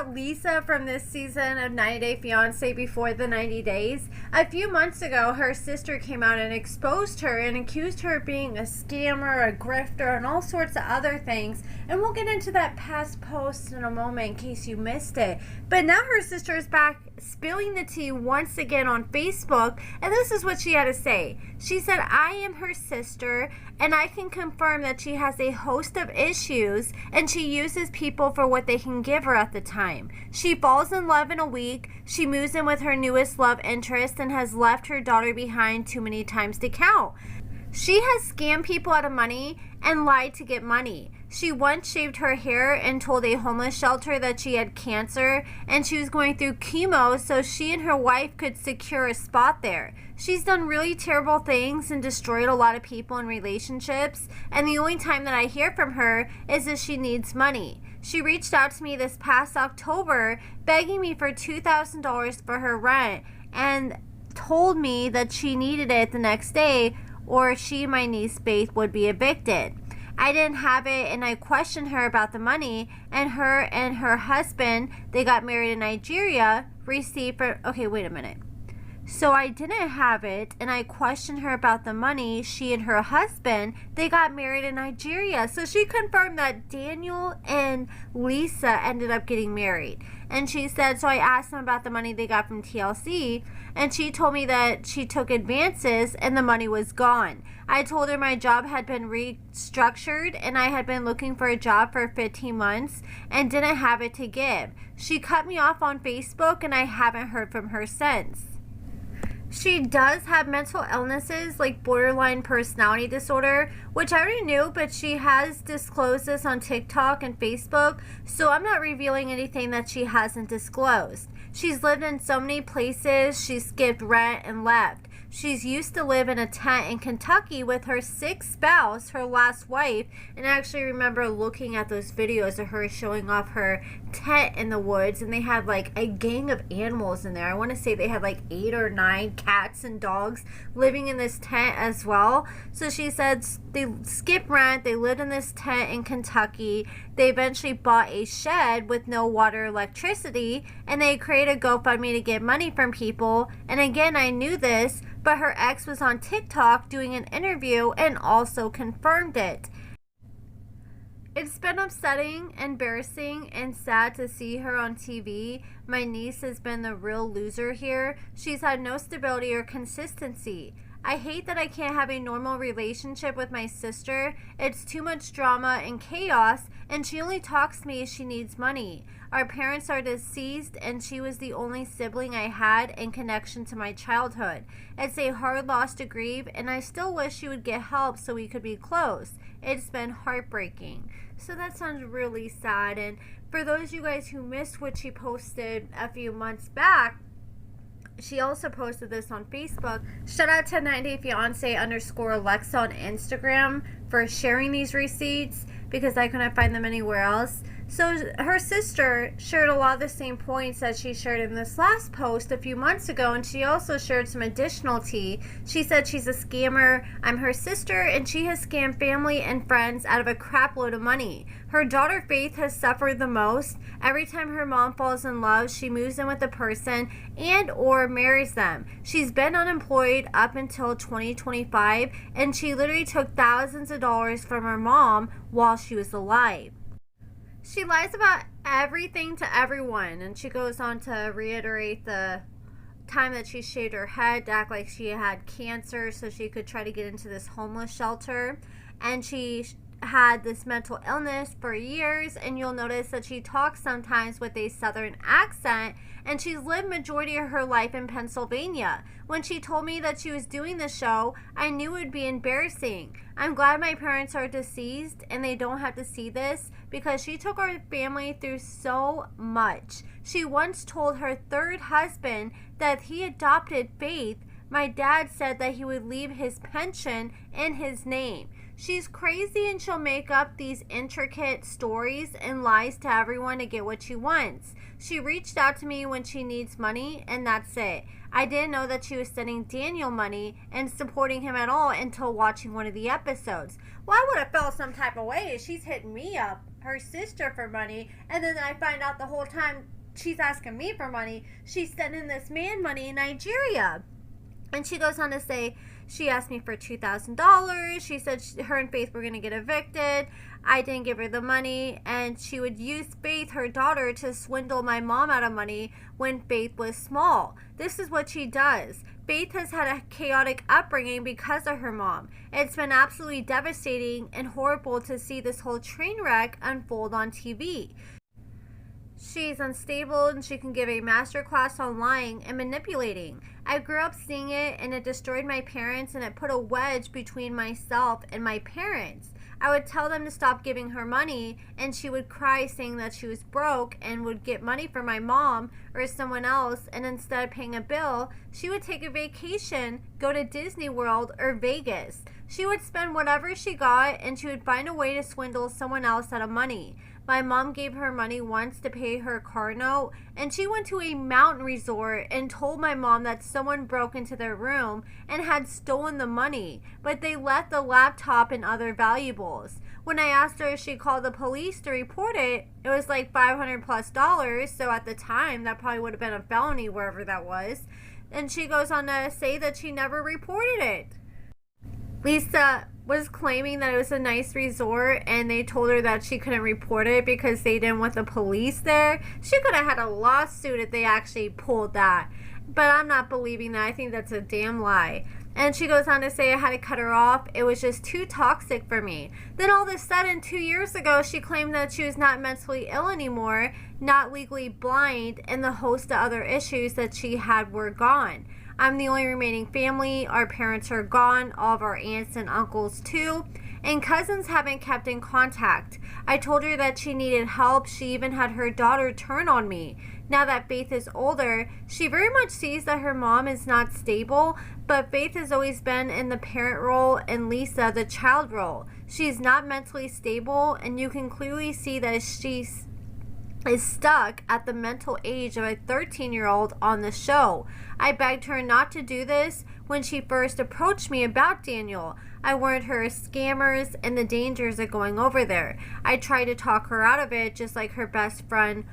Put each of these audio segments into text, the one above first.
about Lisa from this season of 90 Day Fiance before the 90 days? A few months ago, her sister came out and exposed her and accused her of being a scammer, a grifter, and all sorts of other things. And we'll get into that past post in a moment in case you missed it. But now her sister is back spilling the tea once again on Facebook, and this is what she had to say. She said, I am her sister, and I can confirm that she has a host of issues, and she uses people for what they can give her at the time. She falls in love in a week, she moves in with her newest love interest, and has left her daughter behind too many times to count. She has scammed people out of money and lied to get money. She once shaved her hair and told a homeless shelter that she had cancer and she was going through chemo so she and her wife could secure a spot there. She's done really terrible things and destroyed a lot of people and relationships, and the only time that I hear from her is if she needs money. She reached out to me this past October begging me for $2,000 for her rent and told me that she needed it the next day or she and my niece Faith would be evicted. I didn't have it, and I questioned her about the money, and her husband, they got married in Nigeria, received for, okay, wait a minute. So I didn't have it, and I questioned her about the money. She and her husband, they got married in Nigeria. So she confirmed that Daniel and Lisa ended up getting married. And she said, so I asked them about the money they got from TLC, and she told me that she took advances and the money was gone. I told her my job had been restructured and I had been looking for a job for 15 months and didn't have it to give. She cut me off on Facebook and I haven't heard from her since. She does have mental illnesses like borderline personality disorder, which I already knew, but she has disclosed this on TikTok and Facebook, so I'm not revealing anything that she hasn't disclosed. She's lived in so many places, she skipped rent and left. She's used to live in a tent in Kentucky with her sixth spouse, her last wife, and I actually remember looking at those videos of her showing off her tent in the woods, and they had like a gang of animals in there. I want to say they had like 8 or 9 cats and dogs living in this tent as well. So she said they skipped rent, they lived in this tent in Kentucky, they eventually bought a shed with no water or electricity, and they created a GoFundMe to get money from people. And again, I knew this, but her ex was on TikTok doing an interview and also confirmed it. It's been upsetting, embarrassing, and sad to see her on TV. My niece has been the real loser here. She's had no stability or consistency. I hate that I can't have a normal relationship with my sister. It's too much drama and chaos, and she only talks to me if she needs money. Our parents are deceased, and she was the only sibling I had in connection to my childhood. It's a hard loss to grieve, and I still wish she would get help so we could be close. It's been heartbreaking. So that sounds really sad, and for those of you guys who missed what she posted a few months back, she also posted this on Facebook. Shout out to 90 Day Fiance _Alexa on Instagram for sharing these receipts because I couldn't find them anywhere else. So her sister shared a lot of the same points that she shared in this last post a few months ago, and she also shared some additional tea. She said she's a scammer, I'm her sister, and she has scammed family and friends out of a crap load of money. Her daughter Faith has suffered the most. Every time her mom falls in love, she moves in with the person and or marries them. She's been unemployed up until 2025, and she literally took thousands of dollars from her mom while she was alive. She lies about everything to everyone, and she goes on to reiterate the time that she shaved her head to act like she had cancer so she could try to get into this homeless shelter, and she had this mental illness for years, and you'll notice that she talks sometimes with a southern accent, and she's lived majority of her life in Pennsylvania. When she told me that she was doing the show, I knew it would be embarrassing. I'm glad my parents are deceased and they don't have to see this because she took our family through so much. She once told her third husband that if he adopted Faith, my dad said that he would leave his pension in his name. She's crazy, and she'll make up these intricate stories and lies to everyone to get what she wants. She reached out to me when she needs money, and that's it. I didn't know that she was sending Daniel money and supporting him at all until watching one of the episodes. Well, I would have felt some type of way if she's hitting me up, her sister, for money, and then I find out the whole time she's asking me for money. She's sending this man money in Nigeria. And she goes on to say, she asked me for $2,000. She said her and Faith were going to get evicted. I didn't give her the money. And she would use Faith, her daughter, to swindle my mom out of money when Faith was small. This is what she does. Faith has had a chaotic upbringing because of her mom. It's been absolutely devastating and horrible to see this whole train wreck unfold on TV. She's unstable and she can give a masterclass on lying and manipulating. I grew up seeing it and it destroyed my parents and it put a wedge between myself and my parents. I would tell them to stop giving her money and she would cry saying that she was broke and would get money from my mom or someone else, and instead of paying a bill, she would take a vacation, go to Disney World or Vegas. She would spend whatever she got and she would find a way to swindle someone else out of money. My mom gave her money once to pay her car note, and she went to a mountain resort and told my mom that someone broke into their room and had stolen the money, but they left the laptop and other valuables. When I asked her if she called the police to report it, it was like $500+, so at the time that probably would have been a felony wherever that was. And she goes on to say that she never reported it. Lisa was claiming that it was a nice resort and they told her that she couldn't report it because they didn't want the police there. She could have had a lawsuit if they actually pulled that. But I'm not believing that. I think that's a damn lie. And she goes on to say I had to cut her off. It was just too toxic for me. Then all of a sudden, 2 years ago, she claimed that she was not mentally ill anymore, not legally blind, and the host of other issues that she had were gone. I'm the only remaining family. Our parents are gone, all of our aunts and uncles too, and cousins haven't kept in contact. I told her that she needed help. She even had her daughter turn on me. Now that Faith is older, she very much sees that her mom is not stable, but Faith has always been in the parent role and Lisa the child role. She's not mentally stable, and you can clearly see that she's is stuck at the mental age of a 13-year-old on the show. I begged her not to do this when she first approached me about Daniel. I warned her of scammers and the dangers of going over there. I tried to talk her out of it, just like her best friend,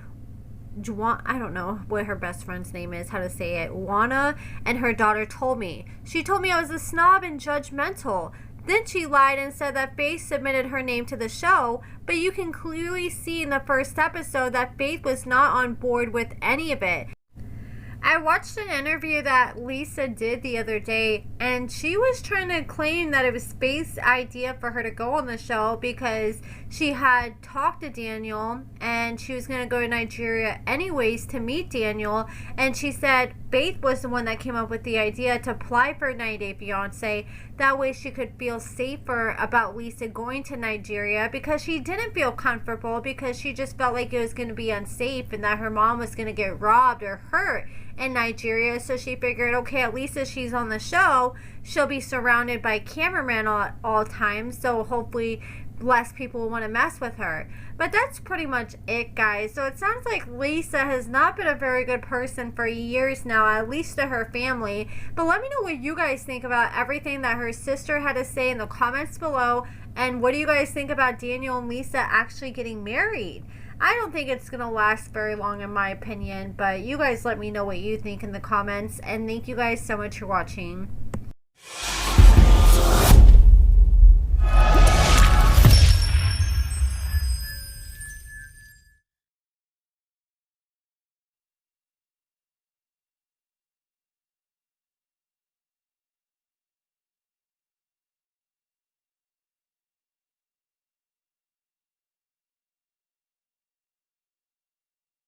I don't know what her best friend's name is, how to say it, Juana, and her daughter told me. She told me I was a snob and judgmental. Then she lied and said that Faith submitted her name to the show, but you can clearly see in the first episode that Faith was not on board with any of it. I watched an interview that Lisa did the other day, and she was trying to claim that it was Faith's idea for her to go on the show because she had talked to Daniel and she was going to go to Nigeria anyways to meet Daniel, and she said Faith was the one that came up with the idea to apply for 90 Day Fiance. That way she could feel safer about Lisa going to Nigeria because she didn't feel comfortable because she just felt like it was going to be unsafe and that her mom was going to get robbed or hurt in Nigeria. So she figured, okay, at least if she's on the show, she'll be surrounded by cameramen all times, so hopefully less people will want to mess with her. But that's pretty much it, guys. So it sounds like Lisa has not been a very good person for years now, at least to her family. But let me know what you guys think about everything that her sister had to say in the comments below. And what do you guys think about Daniel and Lisa actually getting married? I don't think it's going to last very long in my opinion, but you guys let me know what you think in the comments. And thank you guys so much for watching.